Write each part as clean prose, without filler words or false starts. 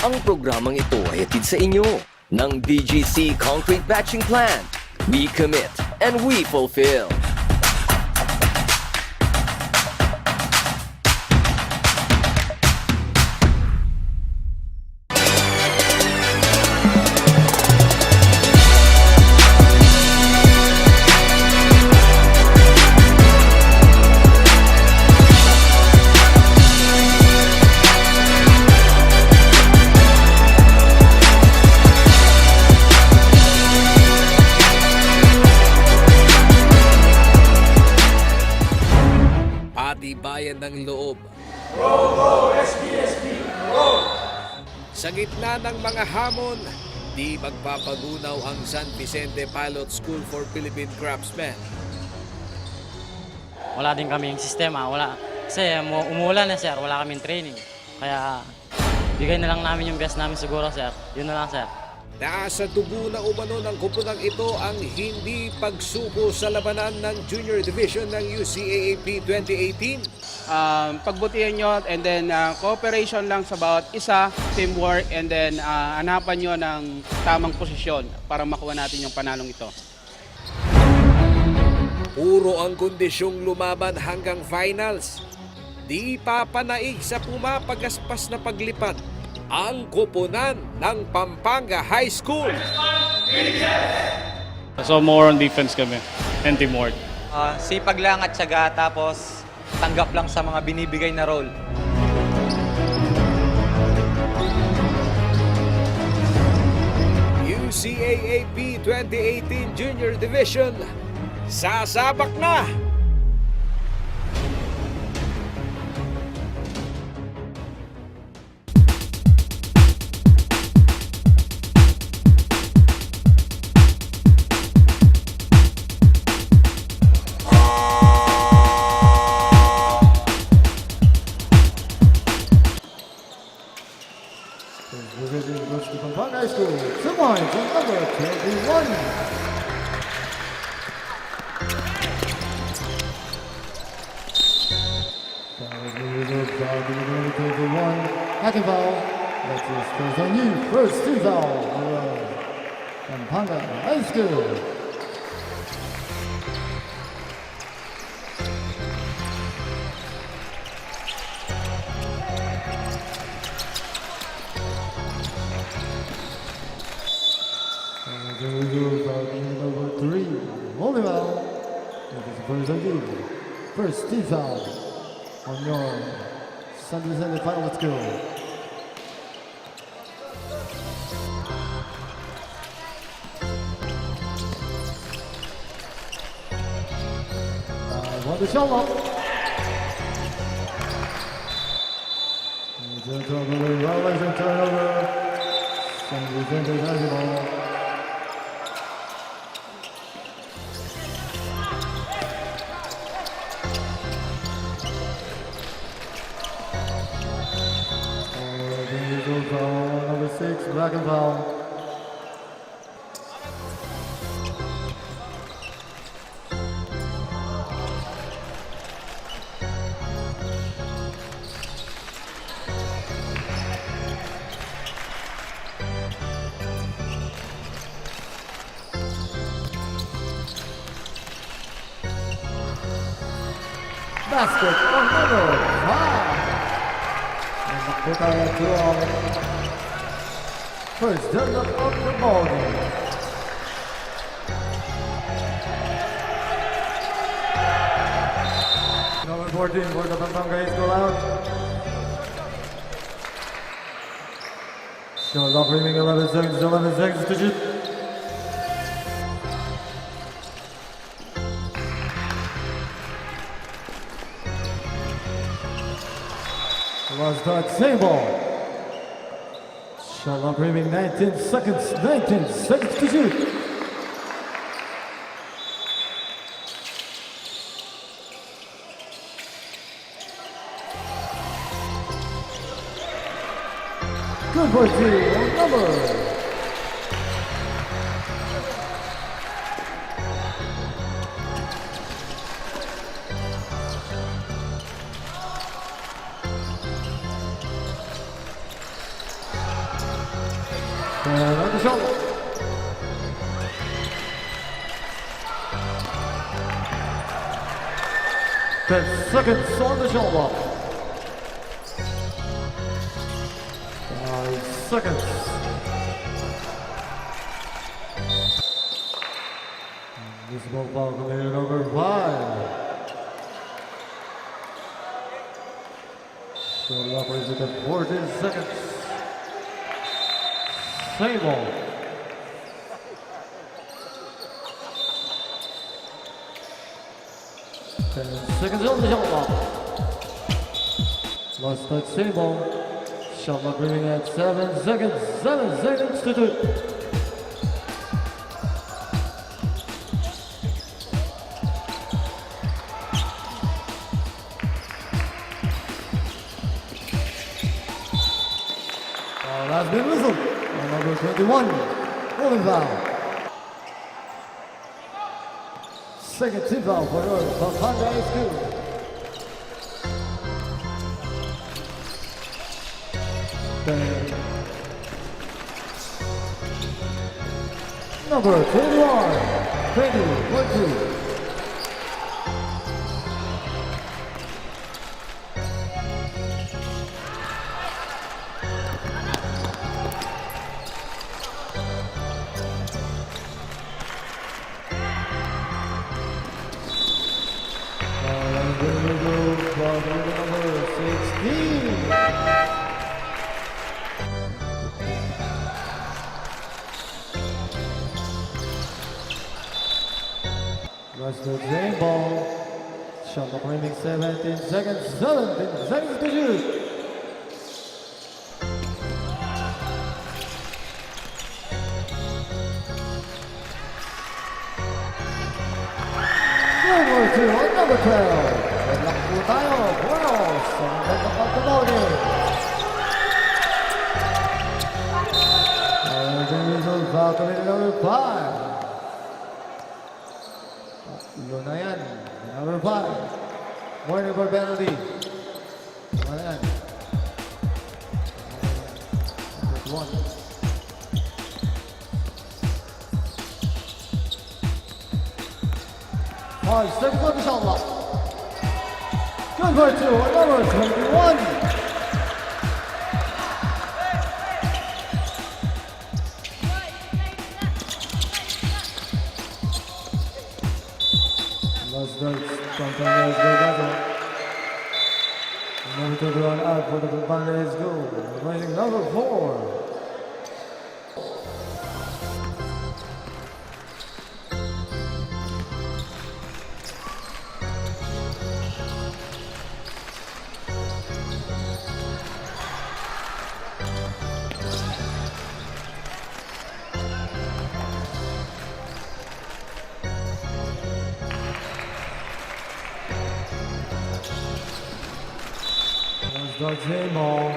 Ang programang ito ay hatid sa inyo ng BGC Concrete Batching Plant. We commit and we fulfill. Patibayan ng loob. Sa gitna ng mga hamon, di magpapagunaw ang San Vicente Pilot School for Philippine Craftsmen. Wala din kaming sistema, kasi umuulan na sir, wala kaming training. Kaya bigay na lang namin yung best namin siguro sir, yun na lang sir. Nasa dugo na umano ng kupunang ito ang hindi pagsuko sa labanan ng Junior Division ng UCAAP 2018. Pagbutihan nyo and then cooperation lang sa bawat isa, teamwork, and then hanapan nyo ng tamang posisyon para makuha natin yung panalong ito. Puro ang kondisyong lumaban hanggang finals. Di papanaig sa pumapagaspas na paglipad ang koponan ng Pampanga High School. So more on defense kami and teamwork. Sipag lang at syaga, tapos tanggap lang sa mga binibigay na role. UCAAP 2018 Junior Division, sasabak na! Division goes to Pampanga High School. 2 points on number 21. Second foul. That is first on you. First team foul. Pampanga High School. Number 3, volleyball. That is first on you. First team foul on your San Vicente Pilot School. One to Shalom. Violation turnover. San Vicente has the ball. Number 6, black and foul. Basket on number 5. Put out a 2 on first down of the ball game. Number 14 for the Pampanga is go out. Shot clock remaining 11 seconds to shoot. Was that same ball. Shot clock remaining 19 seconds to shoot. Good for 2 number. And on the shoulder. 10 seconds on the shoulder. 5 seconds. This ball foul coming number 5. So Lopez with the 14 seconds. Same ball. Seconds on the shot clock. Last touch same ball. Shot clock remaining at 7 seconds. 7 seconds to 2. Has been whistled. On number 21. Holding foul. Second tip foul for Pampanga High School. Number 21. 20. That's the same ball. Shot clock remaining 17 seconds. 17 seconds to shoot. Number 2 on number 12. Good po tayo. Buenos. Ang ganda of the ballgame. And the result foul coming number 5. Tatlo na yan. Number 5. Warning for penalty. Ano yan? Number 1. Seconds on the shot clock. Good for 2 on number 21. Last darts from Pampanga High Number 21 out for the Pampanga High School. Rising number 4. That's the same ball.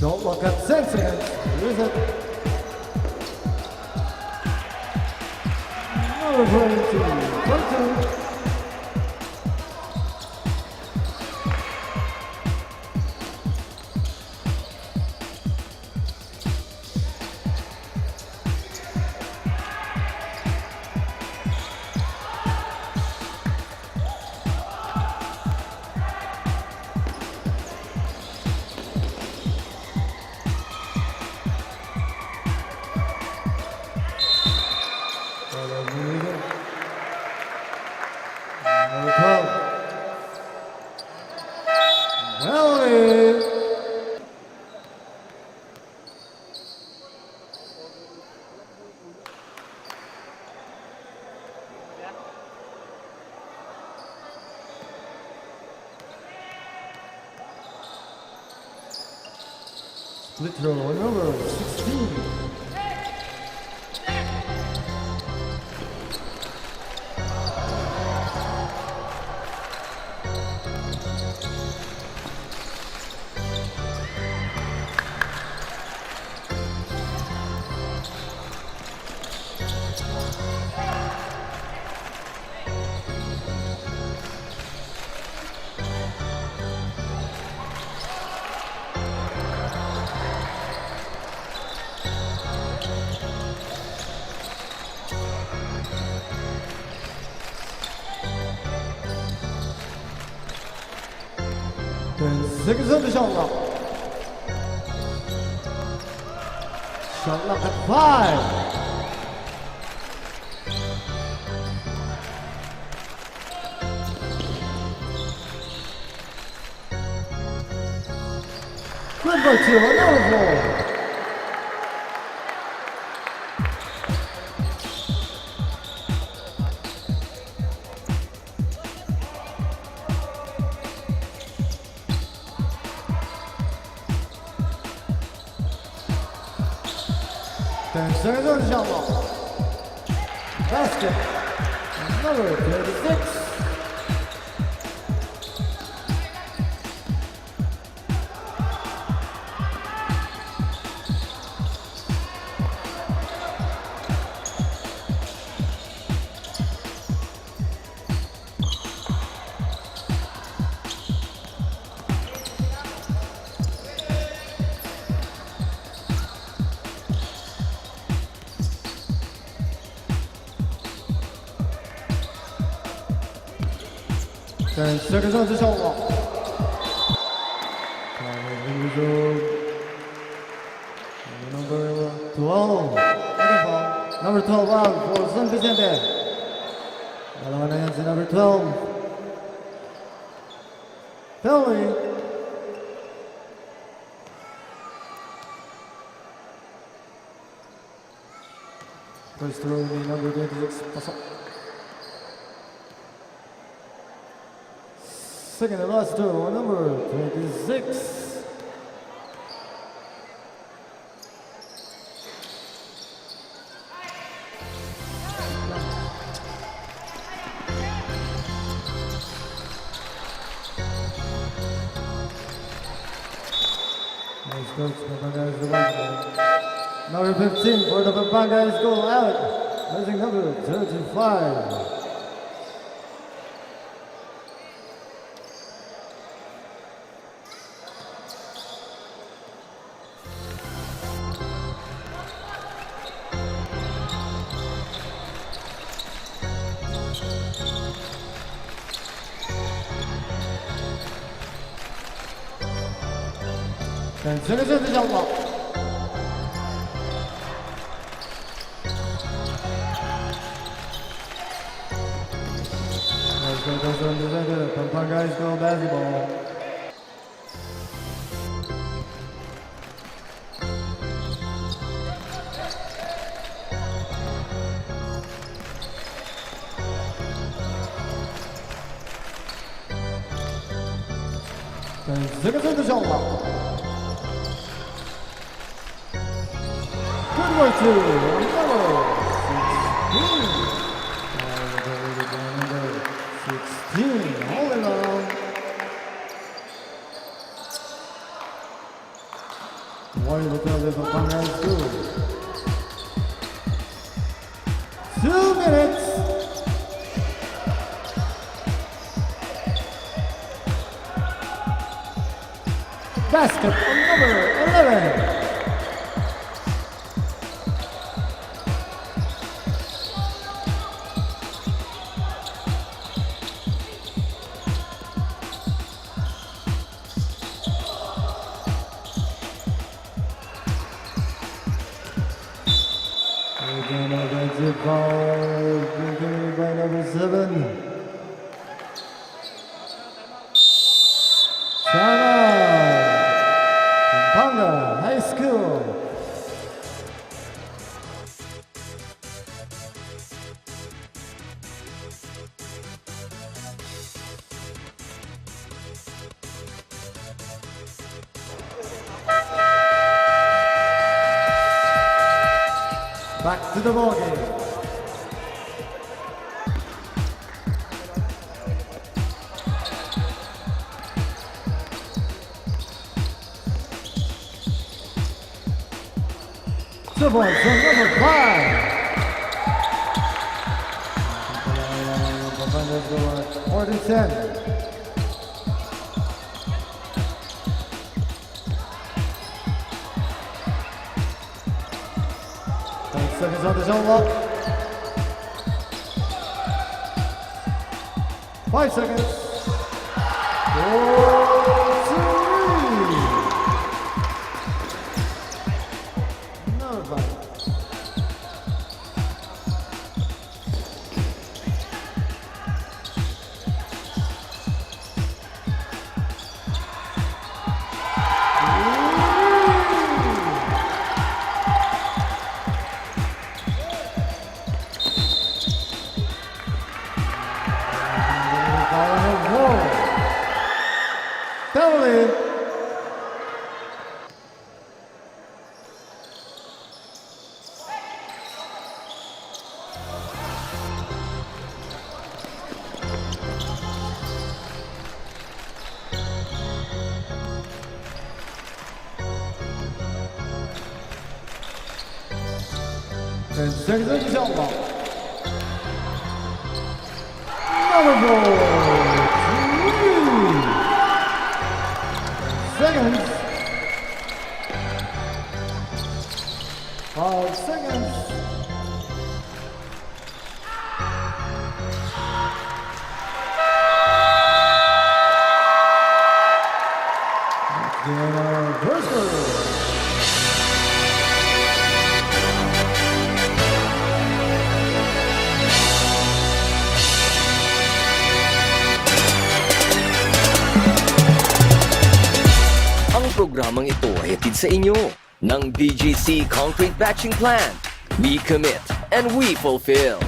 Shot clock at 10 seconds. Here is it. Number 22. Number 12. Melanie. Split throw number 16. seconds on the shot clock. Shot clock at 5. Number 2, another ball. Seconds on the shot clock. Basket. Number 36. Seconds on the shot clock. Number 12. Number 12 out for San Vicente. Dalawa na yan si number 12. Penalty. First throw ni number 26. Pasok. Second and last throw, number 26. Nice coach, Pampanga is the one. Number 15 for the Pampanga is goal out. Losing number 35. And seconds on the shot clock. Let's go to the center. Pampanga is going basketball. And seconds on the shot clock. Good work to number 16. All in all. One of the players of Pampanga is good. 2 minutes. Basket on number 11. Again, offensive foul given by number 7. Timeout. Pampanga High School. Back to the ball game. Two points from number 5. Pampanga's go more than 10. Seconds on the shot clock. 5 seconds. 4, 3. And seconds on the shot clock. Number 3 seconds. 5 seconds. Diana Berger. Ang programang ito ay hatid sa inyo ng BGC Concrete Batching Plant. We commit and we fulfill.